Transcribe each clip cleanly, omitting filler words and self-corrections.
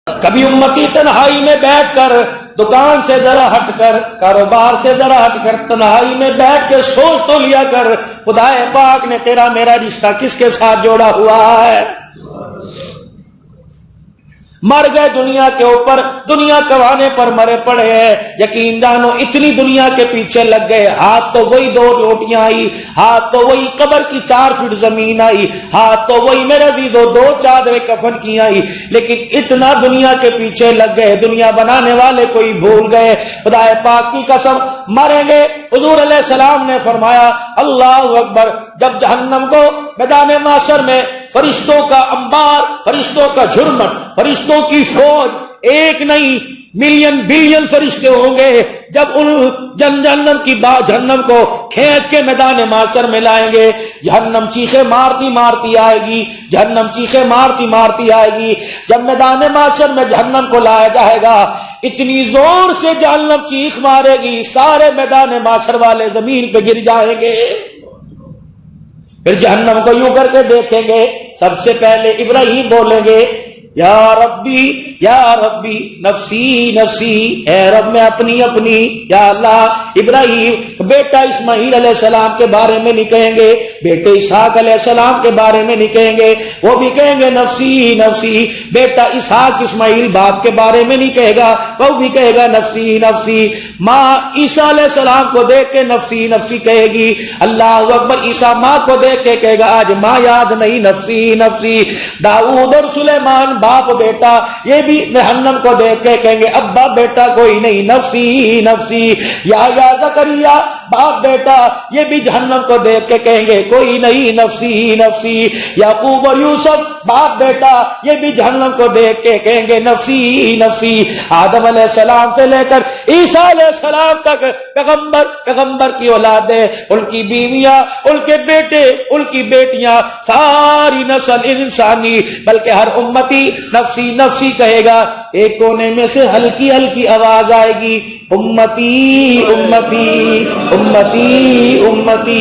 کبھی امتی تنہائی میں بیٹھ کر، دکان سے ذرا ہٹ کر، کاروبار سے ذرا ہٹ کر، تنہائی میں بیٹھ کے سوچ تو لیا کر، خدا پاک نے تیرا میرا رشتہ کس کے ساتھ جوڑا ہوا ہے؟ مر گئے دنیا کے اوپر، دنیا کوانے پر مرے پڑے ہیں، یقین جانو اتنی دنیا کے پیچھے لگ گئے، ہاتھ تو وہی 2 روٹیاں آئی، ہاتھ تو وہی قبر کی 4 فٹ زمین آئی، ہاتھ تو وہی میرے عزیزو 2 چادریں کفن کی آئی، لیکن اتنا دنیا کے پیچھے لگ گئے، دنیا بنانے والے کوئی بھول گئے۔ خدا پاک کی قسم مریں گے۔ حضور علیہ السلام نے فرمایا اللہ اکبر، جب جہنم کو میدان محشر میں فرشتوں کا انبار، فرشتوں کا جھرمٹ، فرشتوں کی فوج، ایک نہیں ملین بلین فرشتے ہوں گے، جب ان جہنم کی جہنم کو کھینچ کے میدان محشر میں لائیں گے، جہنم چیخے مارتی مارتی آئے گی، جہنم چیخے مارتی مارتی آئے گی۔ جب میدان محشر میں جہنم کو لایا جائے گا، اتنی زور سے جہنم چیخ مارے گی، سارے میدان محشر والے زمین پہ گر جائیں گے۔ پھر جہنم کو یوں کر کے دیکھیں گے، سب سے پہلے ابراہیم بولیں گے یا ربی نفسی نفسی، اے رب میں اپنی اپنی، یا اللہ۔ ابراہیم بیٹا اسماعیل علیہ السلام کے بارے میں نہیں کہیں گے، بیٹے اسحاق علیہ السلام کے بارے میں نہیں کہیں گے، وہ بھی کہیں گے نفسی نفسی۔ بیٹا اسحاق اسماعیل باپ کے بارے میں نہیں کہے گا، وہ بھی کہے گا نفسی نفسی۔ ماں عیسیٰ علیہ السلام کو دیکھ کے نفسی نفسی کہے گی، اللہ اکبر۔ عیسیٰ ماں کو دیکھ کے کہے گا آج ماں یاد نہیں، نفسی نفسی۔ داؤد اور سلیمان باپ بیٹا، یہ بھی جہنم کو دیکھ کے کہیں گے ابا بیٹا کوئی نہیں، نفسی نفسی۔ یا زکریا باپ بیٹا، یہ بھی جہنم کو دیکھ کے کہیں گے کوئی نہیں، نفسی نفسی۔ یعقوب اور یوسف باپ بیٹا، یہ بھی جہنم کو دیکھ کے کہیں گے نفسی نفسی۔ آدم علیہ السلام سے لے کر عیسیٰ علیہ السلام تک پیغمبر کی اولادیں، ان کی بیویاں، ان کے بیٹے، ان کی بیٹیاں، ساری نسل انسانی، بلکہ ہر امتی نفسی نفسی کہے گا۔ ایک کونے میں سے ہلکی ہلکی آواز آئے گی، امتی امتی امتی امتی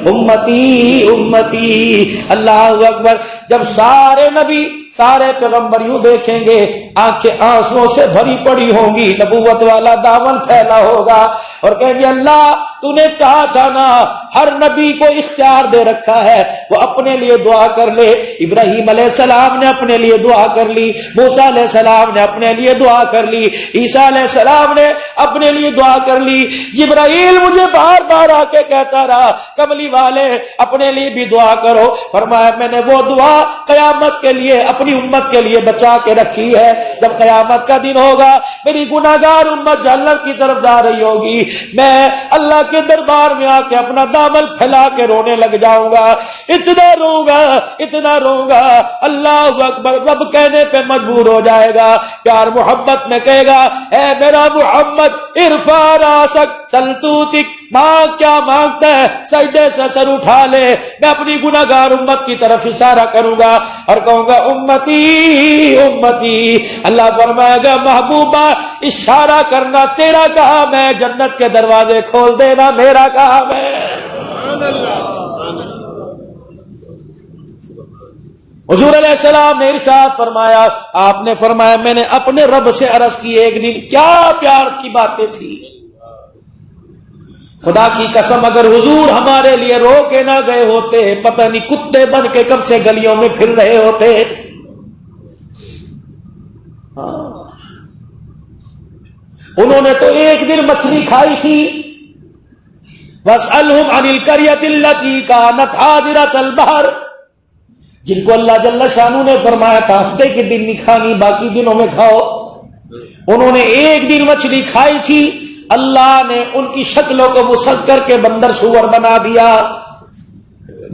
امتی امتی۔ اللہ اکبر۔ جب سارے نبی، سارے پیغمبر یوں دیکھیں گے، آنکھیں آنسوں سے بھری پڑی ہوں گی، نبوت والا دامن پھیلا ہوگا، اور کہیں گے اللہ تو نے کہا تھا نا، ہر نبی کو اختیار دے رکھا ہے وہ اپنے لیے دعا کر لے۔ ابراہیم علیہ السلام نے اپنے لیے دعا کر لی، موسیٰ علیہ السلام نے اپنے لیے دعا کر لی، عیسیٰ علیہ السلام نے اپنے لیے دعا کر لی۔ جبرائیل مجھے بار بار آ کے کہتا رہا کملی والے اپنے لیے بھی دعا کرو، فرمایا میں نے وہ دعا قیامت کے لیے اپنی امت کے لیے بچا کے رکھی ہے۔ جب قیامت کا دن ہوگا، میری گناہگار امت جہنم کی طرف جا رہی ہوگی، میں اللہ کے دربار میں آ کے اپنا دامن پھیلا کے رونے لگ جاؤں گا، اتنا روں گا اتنا روں گا، اللہ اکبر۔ رب کہنے پہ مجبور ہو جائے گا، پیار محبت میں کہے گا اے میرا محمد ارفع راسک سلطوتک، ماں کیا مانگتا ہے، سجدے سے سر اٹھا لے۔ میں اپنی گناہگار امت کی طرف اشارہ کروں گا اور کہوں گا امتی امتی۔ اللہ فرمائے گا محبوبہ اشارہ کرنا تیرا کام ہے، جنت کے دروازے کھول دینا میرا کام ہے۔ حضور علیہ السلام نے ارشاد فرمایا، آپ نے فرمایا میں نے اپنے رب سے عرض کی ایک دن، کیا پیار کی باتیں تھی، خدا کی قسم اگر حضور ہمارے لیے رو کے نہ گئے ہوتے، پتہ نہیں کتے بن کے کب سے گلیوں میں پھر رہے ہوتے۔ انہوں نے تو ایک دن مچھلی کھائی تھی، وَاسْأَلْهُمْ عَنِ الْقَرْيَةِ الَّتِي كَانَتْ حَاضِرَةَ الْبَحْرِ، جن کو اللہ جل شانہ نے فرمایا تھا ہفتے کے دن نہیں کھانی، باقی دنوں میں کھاؤ۔ انہوں نے ایک دن مچھلی کھائی تھی، اللہ نے ان کی شکلوں کو مسخر کر کے بندر سور بنا دیا۔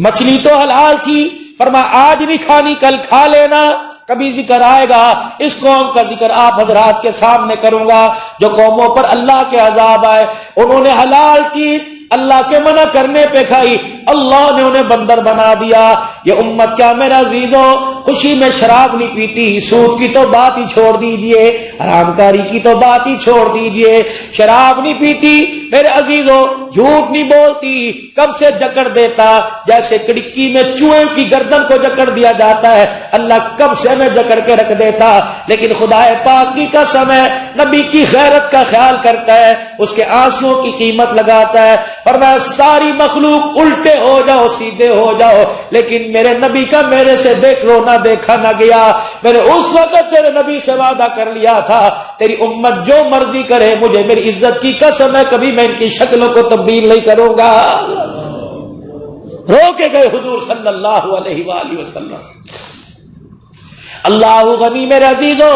مچھلی تو حلال تھی، فرمایا آج نہیں کھانی کل کھا لینا، کبھی ذکر آئے گا اس قوم کا ذکر آپ حضرات کے سامنے کروں گا جو قوموں پر اللہ کے عذاب آئے، انہوں نے حلال چیز اللہ کے منع کرنے پہ کھائی، اللہ نے انہیں بندر بنا دیا۔ یہ امت کیا میرے عزیزو خوشی میں شراب نہیں پیتی، سود کی تو بات ہی چھوڑ دیجئے، حرام کاری کی تو بات ہی چھوڑ دیجئے، شراب نہیں پیتی میرے عزیزو، جھوٹ نہیں بولتی، کب سے جکڑ دیتا جیسے کڑکی میں چوہے کی گردن کو جکڑ دیا جاتا ہے، اللہ کب سے میں جکڑ کے رکھ دیتا، لیکن خدا پاک کی قسم ہے نبی کی غیرت کا خیال کرتا ہے، اس کے آنسوؤں کی قیمت لگاتا ہے، فرمایا ساری مخلوق الٹے ہو جاؤ سیدھے ہو جاؤ لیکن میرے نبی کا میرے سے دیکھ لو نہ دیکھا نہ گیا، میں نے اس وقت تیرے نبی سے وعدہ کر لیا تھا تیری امت جو مرضی کرے مجھے میری عزت کی قسم ہے کبھی میں ان کی شکلوں کو تبدیل نہیں کروں گا۔ رو کے گئے حضور صلی اللہ علیہ وآلہ وسلم۔ اللہ غنی میرے عزیزو،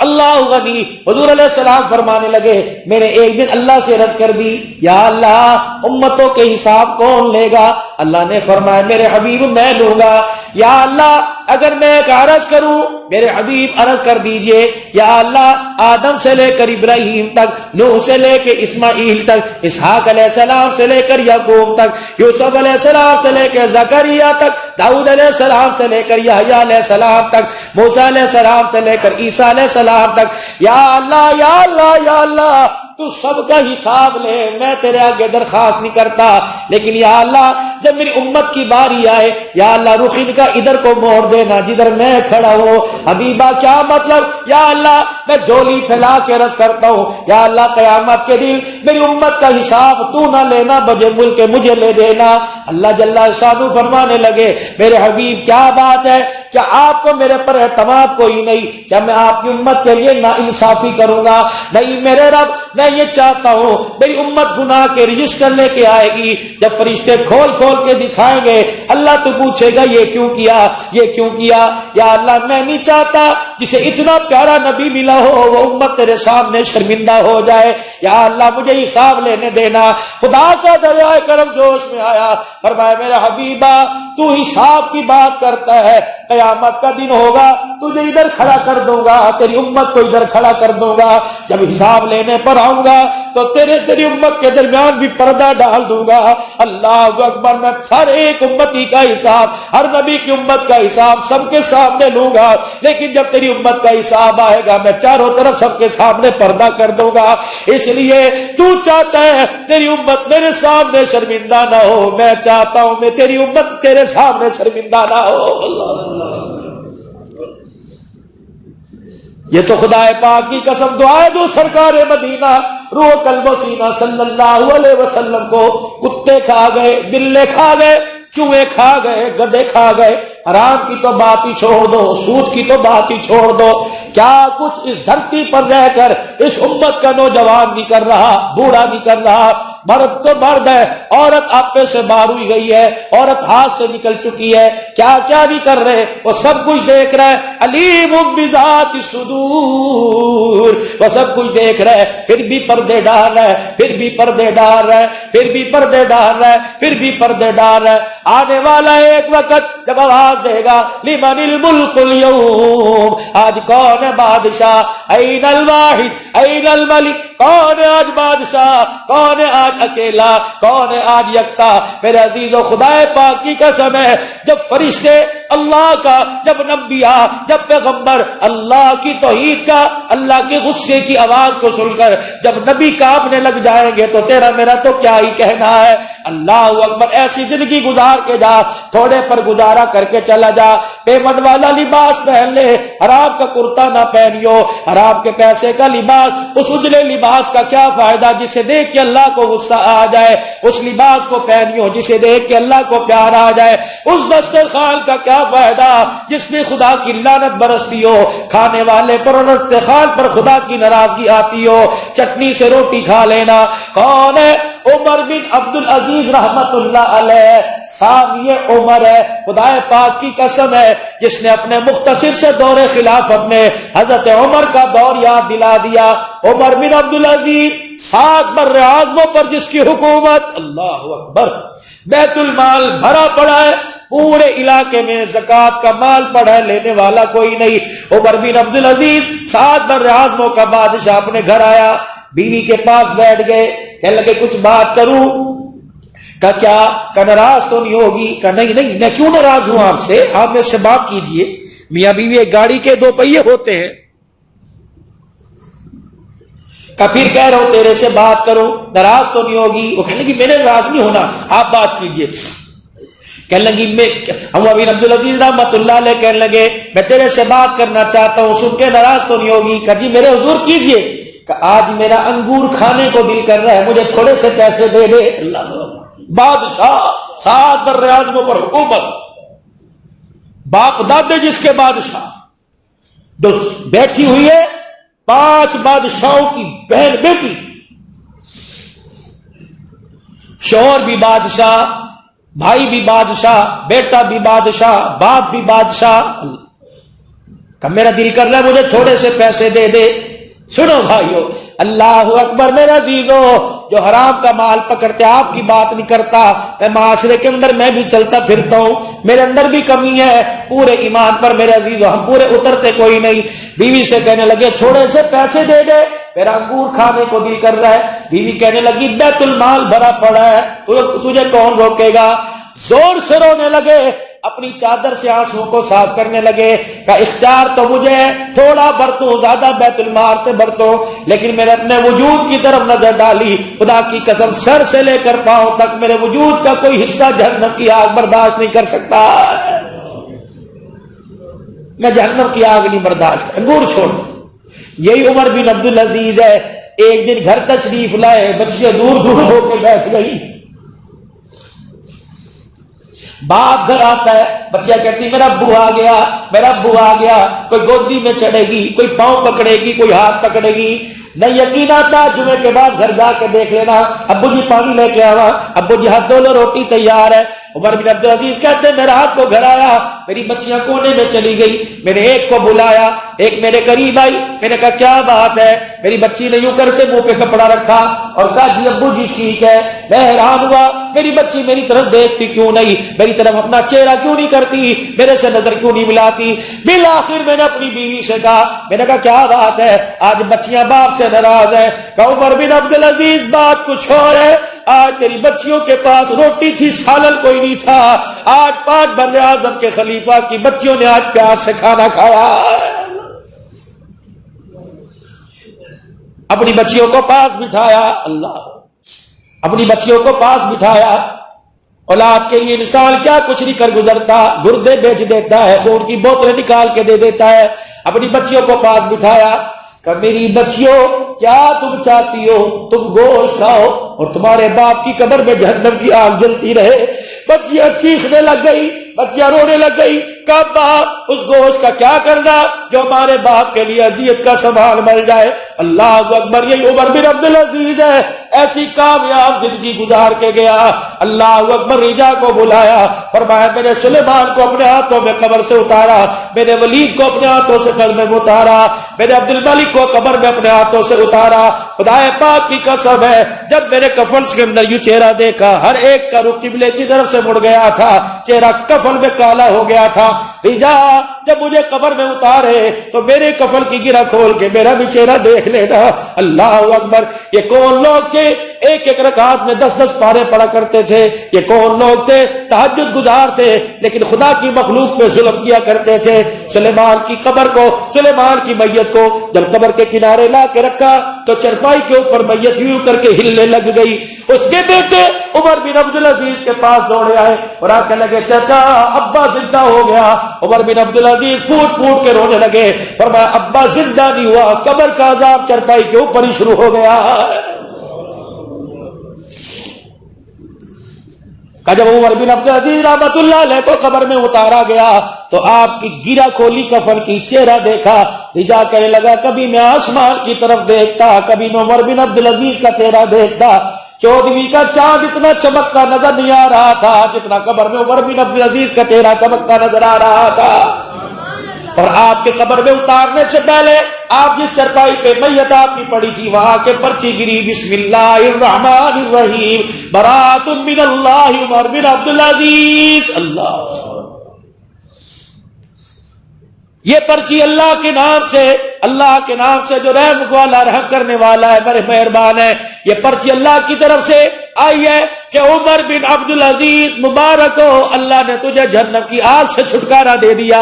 اللہ غنی، حضور علیہ السلام فرمانے لگے میں نے ایک دن اللہ سے عرض کر دی یا اللہ امتوں کے حساب کون لے گا؟ اللہ نے فرمایا میرے حبیب میں لوں گا۔ یا اللہ اگر میں ایک عرض کروں میرے حبیب عرض کر دیجئے یا اللہ آدم سے لے کر ابراہیم تک، نوح سے لے کے اسماعیل تک، اسحاق علیہ السلام سے لے کر یعقوب تک، یوسف علیہ السلام سے لے کر زکریا تک، داؤد علیہ السلام سے لے کر یحییٰ علیہ السلام تک، موسیٰ علیہ السلام سے لے کر عیسیٰ علیہ السلام تک، یا اللہ یا اللہ یا اللہ تو سب کا حساب لے، میں تیرے آگے درخواست نہیں کرتا، لیکن یا اللہ جب میری امت کی باری آئے یا اللہ رخ ان کا ادھر کو موڑ دینا جدھر میں کھڑا ہوں۔ حبیبہ کیا مطلب؟ یا اللہ میں جھولی پھیلا کے عرض کرتا ہوں یا اللہ قیامت کے دن میری امت کا حساب تو نہ لینا بجے ملک مجھے لے دینا۔ اللہ جل شانہ فرمانے لگے میرے حبیب کیا بات ہے، کیا آپ کو میرے پر اعتماد کوئی نہیں؟ کیا میں آپ کی امت کے لیے ناانصافی کروں گا؟ نہیں میرے رب، میں یہ چاہتا ہوں میری امت گناہ کے رجسٹر لے کے آئے گی، جب فرشتے کھول کھول کے دکھائیں گے اللہ تو پوچھے گا یہ کیوں کیا، یہ کیوں کیا؟ یا اللہ میں نہیں چاہتا جسے اتنا پیارا نبی ملا ہو وہ امت تیرے سامنے شرمندہ ہو جائے، یا اللہ مجھے حساب لینے دینا۔ خدا کا دریائے کرم جوش میں آیا، فرمایا میرا حبیبہ تو حساب کی بات کرتا ہے، قیامت کا دن ہوگا تجھے ادھر کھڑا کر دوں گا، تیری امت کو ادھر کھڑا کر دوں گا، جب حساب لینے پر آؤں گا تو تیری امت کے درمیان بھی پردہ ڈال دوں گا۔ اللہ اکبر، میں ہر ایک امتی کا حساب، ہر نبی کی امت کا حساب سب کے سامنے لوں گا، لیکن جب تیری امت کا حساب آئے گا میں چاروں طرف سب کے سامنے پردہ کر دوں گا۔ اس لیے تو چاہتا ہے تیری امت میرے سامنے شرمندہ نہ ہو، میں چاہتا ہوں میں تیری امت تیرے سامنے شرمندہ نہ ہو۔ یہ تو خدا پاک کی قسم دعائے دو سرکار مدینہ روح قلب و سینہ صلی اللہ علیہ وسلم کو کتے کھا گئے، بلے کھا گئے، چوہے کھا گئے، گدھے کھا گئے، حرام کی تو بات ہی چھوڑ دو، سود کی تو بات ہی چھوڑ دو، کیا کچھ اس دھرتی پر رہ کر اس امت کا نوجوان نہیں کر رہا، بوڑھا نہیں کر رہا، مرد تو مرد ہے، عورت آپے سے باہر ہوئی گئی ہے، عورت ہاتھ سے نکل چکی ہے، کیا کیا نہیں کر رہے، وہ سب کچھ دیکھ رہا ہے، علیم بذات الصدور، وہ سب کچھ دیکھ رہا ہے، پھر بھی پردے ڈال رہا ہے، پھر بھی پردے ڈال رہا ہے، پھر بھی پردے ڈال رہا ہے، پھر بھی پردے ڈال رہا ہے۔ آنے والا ایک وقت جب آواز دے گا لمن الملک اليوم، آج کون ہے بادشاہ، این الواحد این الملک، کون ہے آج بادشاہ، کون ہے آج اکیلا، کون ہے آج یکتا؟ میرے عزیزو خدا پاک کی قسم ہے جب فرشتے اللہ کا، جب نبیاء، جب پیغمبر اللہ کی توحید کا، اللہ کے غصے کی آواز کو سن کر جب نبی کانپنے لگ جائیں گے تو تیرا میرا تو کیا ہی کہنا ہے۔ اللہ اکبر، ایسی زندگی گزار کے جا، تھوڑے پر گزارا کر کے چلا جا، پیمنٹ والا لباس پہن لے، حرام کا کرتا نہ پہنیو، حرام کے پیسے کا لباس، اس اجلے لباس کا کیا فائدہ جسے دیکھ کے اللہ کو غصہ آ جائے، اس لباس کو پہنیو جسے دیکھ کے اللہ کو پیار آ جائے، اس دسترخوان کا کیا فائدہ جس میں خدا کی لعنت برستی ہو، کھانے والے پر اور دسترخوان پر خدا کی ناراضگی آتی ہو، چٹنی سے روٹی کھا لینا۔ کون ہے؟ عمر بن عبدالعزیز رحمت اللہ علیہ، ثانی عمر ہے، خدا پاک کی قسم ہے جس نے اپنے مختصر سے دور خلافت میں حضرت عمر کا دور یاد دلا دیا۔ عمر بن عبدالعزیز 7 بر اعظموں پر جس کی حکومت، اللہ اکبر، بیت المال بھرا پڑا ہے، پورے علاقے میں زکوٰۃ کا مال پڑا ہے، لینے والا کوئی نہیں۔ عمر بن عبدالعزیز 7 بر اعظموں کا بادشاہ اپنے گھر آیا، بیوی کے پاس بیٹھ گئے، کہنے لگے کچھ بات کروں؟ کہا کیا؟ کہ ناراض تو نہیں ہوگی؟ کہ نہیں میں کیوں ناراض ہوں آپ سے، آپ میرے سے بات کیجئے، میاں بیوی ایک گاڑی کے دو پہیے ہوتے ہیں۔ کہ پھر کہہ رہا ہوں تیرے سے بات کرو، ناراض تو نہیں ہوگی؟ وہ کہنے لگی میں نے ناراض نہیں ہونا، آپ بات کیجئے۔ کہنے لگی عمر بن عبدالعزیز رحمۃ اللہ علیہ کہنے لگے میں تیرے سے بات کرنا چاہتا ہوں، سن کے ناراض تو نہیں ہوگی؟ کہ جی میرے حضور کیجئے۔ کہ آج میرا انگور کھانے کو دل کر رہا ہے، مجھے تھوڑے سے پیسے دے دے۔ اللہ بادشاہ، 7 بر اعظموں پر حکومت، باپ دادے جس کے بادشاہ، جو بیٹھی ہوئی ہے 5 بادشاہوں کی بہن بیٹی، شوہر بھی بادشاہ، بھائی بھی بادشاہ، بیٹا بھی بادشاہ، باپ بھی بادشاہ۔ کہ میرا دل کر رہا ہے مجھے تھوڑے سے پیسے دے دے۔ سنو بھائیو، اللہ اکبر، میرا عزیزو، جو حرام کا مال پکڑتے آپ کی بات نہیں کرتا، میں معاشرے کے اندر میں بھی چلتا پھرتا ہوں، میرے اندر بھی کمی ہے، پورے ایمان پر میرے عزیزو ہم پورے اترتے کوئی نہیں۔ بیوی سے کہنے لگے تھوڑے سے پیسے دے دے، میرا انگور کھانے کو دل کر رہا ہے۔ بیوی کہنے لگی بیت المال بھرا پڑا ہے، تجھے کون روکے گا؟ زور سے رونے لگے، اپنی چادر سے آنسوں کو صاف کرنے لگے۔ کہ اختیار تو مجھے ہے، تھوڑا برتوں، زیادہ بیت المال سے برتوں، لیکن میرے اپنے وجود کی طرف نظر ڈالی، خدا کی قسم سر سے لے کر پاؤں تک میرے وجود کا کوئی حصہ جہنم کی آگ برداشت نہیں کر سکتا، میں جہنم کی آگ نہیں برداشت، انگور چھوڑ۔ یہی عمر بن عبدالعزیز ہے، ایک دن گھر تشریف لائے، بچیاں دور دور ہو کے بیٹھ گئی، باپ گھر آتا ہے، بچیاں کہتی میرا ابو آ گیا، میرا ابو آ گیا، کوئی گودی میں چڑھے گی، کوئی پاؤں پکڑے گی، کوئی ہاتھ پکڑے گی، نہیں یقین آتا جمعے کے بعد گھر جا کے دیکھ لینا، ابو جی پانی لے کے آوا، ابو جی ہاتھ دھو لو، روٹی تیار ہے۔ عمر بن عبدالعزیز کہتے ہیں میرا ہاتھ کو گھر آیا، میری بچیاں کونے میں چلی گئی، میں نے ایک کو بلایا، ایک میرے قریب آئی، میں نے کہا کیا بات ہے؟ میری بچی نے یوں کر کے منہ پہ کپڑا رکھا اور کہا جی ابو جی ٹھیک ہے۔ میں حیران ہوا، میری بچی میری طرف دیکھتی کیوں نہیں، میری طرف اپنا چہرہ کیوں نہیں کرتی، میرے سے نظر کیوں نہیں ملاتی؟ بالآخر میں نے اپنی بیوی سے کہا، میں نے کہا کیا بات ہے آج بچیاں باپ سے ناراض ہیں؟ کہ عمر بن عبدالعزیز بات کچھ اور ہے، آج تیری بچیوں کے پاس روٹی تھی، سالن کوئی نہیں تھا، آج 5 بر اعظم کے خلیفہ کی بچیوں نے آج پیار سے کھانا کھایا۔ اپنی بچیوں کو پاس بٹھایا، اللہ، اپنی بچیوں کو پاس بٹھایا۔ اولاد کے لیے انسان کیا کچھ نہیں کر گزرتا، گردے بیچ دیتا ہے، خون کی بوتلیں نکال کے دے دیتا ہے، اپنی بچیوں کو پاس بٹھایا کہ میری بچیوں کیا تم چاہتی ہو، تم گوشت کھاؤ اور تمہارے باپ کی قبر میں جہنم کی آگ جلتی رہے۔ بچیاں چیخنے لگ گئی، بچیاں رونے لگ گئی، کہا باپ اس گوشت کا کیا کرنا جو ہمارے باپ کے لیے اذیت کا سامان بن جائے۔ اللہ اکبر، یہی عمر بن عبدالعزیز ہے، ایسی کامیاب زندگی گزار کے گیا۔ اللہ اکبر، رجا کو بلایا، فرمایا میں نے سلیمان کو اپنے ہاتھوں میں قبر سے اتارا، میں نے ولید کو اپنے ہاتھوں سے قبر میں اتارا، میں نے عبد الملک کو قبر میں اپنے ہاتھوں سے اتارا۔ خدا پاک کی قسم ہے، جب میں نے کفن کے اندر یوں چہرہ دیکھا، ہر ایک کا رخ قبلے کی طرف سے مڑ گیا تھا، چہرہ کفن میں کالا ہو گیا تھا۔ رجا جب مجھے قبر میں اتارے تو میرے کفن کی گرہ کھول کے میرا بھی چہرہ دیکھ لینا۔ اللہ اکبر، یہ کون لوگ تھے ایک ایک رکعت میں 10 پارے پڑھا کرتے تھے؟ یہ کون لوگ تھے تہجد گزار تھے لیکن خدا کی مخلوق پہ ظلم کیا کرتے تھے؟ سلیمان کی قبر کو، سلیمان کی میت کو جب قبر کے کنارے لا کے رکھا تو چرپائی کے اوپر میت یوں کر کے ہلنے لگ گئی۔ اس کے بیٹے عمر بن عبدالعزیز کے پاس دوڑے آئے اور آ کے لگے چچا ابا زندہ ہو گیا۔ عمر بن عبدالعزیز پھوٹ پھوٹ کے رونے لگے، فرمایا ابا زندہ نہیں ہوا، قبر کا عذاب چرپائی کے اوپر ہی شروع ہو گیا۔ جب عمر بن عبدالعزیز رحمۃ اللہ علیہ کو قبر میں اتارا گیا تو آپ کی گرہ کھولی کفن کی، چہرہ دیکھا، رجا کہنے لگا کبھی میں آسمان کی طرف دیکھتا، کبھی میں عمر بن عبدالعزیز کا چہرہ دیکھتا، 14ویں کا چاند اتنا چمکتا نظر نہیں آ رہا تھا جتنا قبر میں عمر بن عبدالعزیز کا چہرہ چمکتا نظر آ رہا تھا۔ اور آپ کے قبر میں اتارنے سے پہلے آپ جس چرپائی پہ میت آپ کی پڑی تھی وہاں کے پرچی گری، بسم اللہ الرحمن الرحیم برات من اللہ عمر بن عبدالعزیز۔ اللہ یہ پرچی اللہ کے نام سے جو رحم والا رحم کرنے والا ہے، بڑے مہربان ہے، یہ پرچی اللہ کی طرف سے آئی ہے کہ عمر بن عبد العزیز مبارک ہو، اللہ نے تجھے جہنم کی آگ سے چھٹکارا دے دیا۔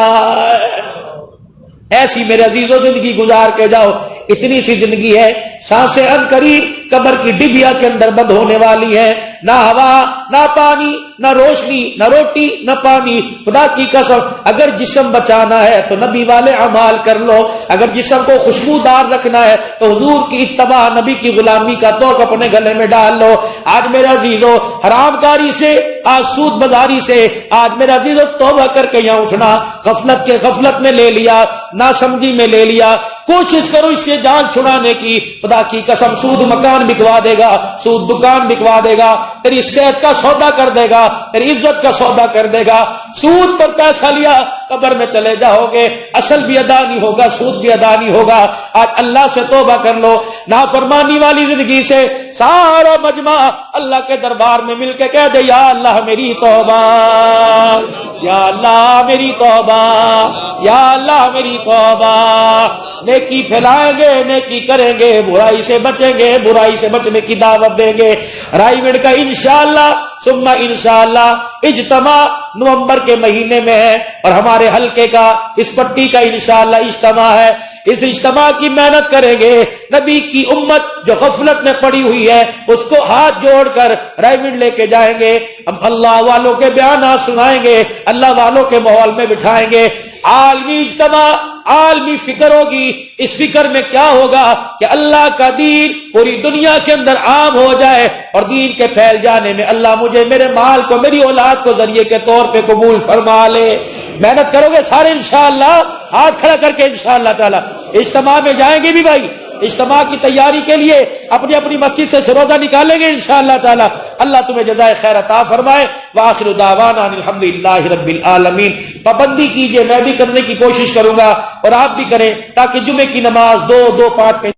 ایسی میرے عزیزوں زندگی گزار کے جاؤ، اتنی سی زندگی ہے، سانسیں ان قریب قبر کی ڈبیا کے اندر بند ہونے والی ہے، نہ ہوا نہ پانی نہ روشنی نہ روٹی نہ پانی۔ خدا کی قسم اگر جسم بچانا ہے تو نبی والے اعمال کر لو، اگر جسم کو خوشبودار رکھنا ہے تو حضور کی اتباع، نبی کی غلامی کا توق اپنے گلے میں ڈال لو۔ آج میرے عزیزوں حرام کاری سے، آج سود بازاری سے، آج میرے عزیزوں توبہ کر کے یہاں اٹھنا غفلت میں لے لیا، ناسمجھی میں لے لیا۔ کوشش کرو اس سے جان چھڑانے کی، خدا کی قسم سود مکان بکوا دے گا، سود دکان بکوا دے گا، تیری صحت کا سودا کر دے گا، تیری عزت کا سودا کر دے گا۔ سود پر پیسہ لیا، قبر میں چلے جاؤ گے، اصل بھی ادا نہیں ہوگا، سود بھی ادا نہیں ہوگا۔ آج اللہ سے توبہ کر لو۔ نافرمانی والی زندگی سے سارا مجمع اللہ کے دربار میں مل کے کہہ دے، یا اللہ میری توبہ، یا اللہ میری توبہ، یا اللہ میری توبہ۔ نیکی پھیلائیں گے، نیکی کریں گے، برائی سے بچیں گے، برائی سے بچنے کی دعوت دیں گے۔ رائی منڈ کا انشاءاللہ ثم انشاءاللہ اجتماع نومبر کے مہینے میں ہے، اور ہمارے حلقے کا اس پٹی کا انشاءاللہ اجتماع ہے۔ اس اجتماع کی محنت کریں گے، نبی کی امت جو غفلت میں پڑی ہوئی ہے اس کو ہاتھ جوڑ کر رائمنڈ لے کے جائیں گے، ہم اللہ والوں کے بیانات سنائیں گے، اللہ والوں کے ماحول میں بٹھائیں گے۔ عالمی اجتماع، عالمی فکر ہوگی۔ اس فکر میں کیا ہوگا کہ اللہ کا دین پوری دنیا کے اندر عام ہو جائے، اور دین کے پھیل جانے میں اللہ مجھے، میرے مال کو، میری اولاد کو ذریعے کے طور پہ قبول فرما لے۔ محنت کرو گے سارے انشاءاللہ، ہاتھ کھڑا کر کے انشاءاللہ تعالی اجتماع میں جائیں گے بھی بھائی۔ اجتماع کی تیاری کے لیے اپنی اپنی مسجد سے سروزہ نکالیں گے انشاءاللہ تعالی۔ اللہ تمہیں جزائے خیر عطا فرمائے۔ وآخر دعوانا الحمدللہ رب العالمین۔ پابندی کیجئے، میں بھی کرنے کی کوشش کروں گا اور آپ بھی کریں، تاکہ جمعے کی نماز 2-2 5 میں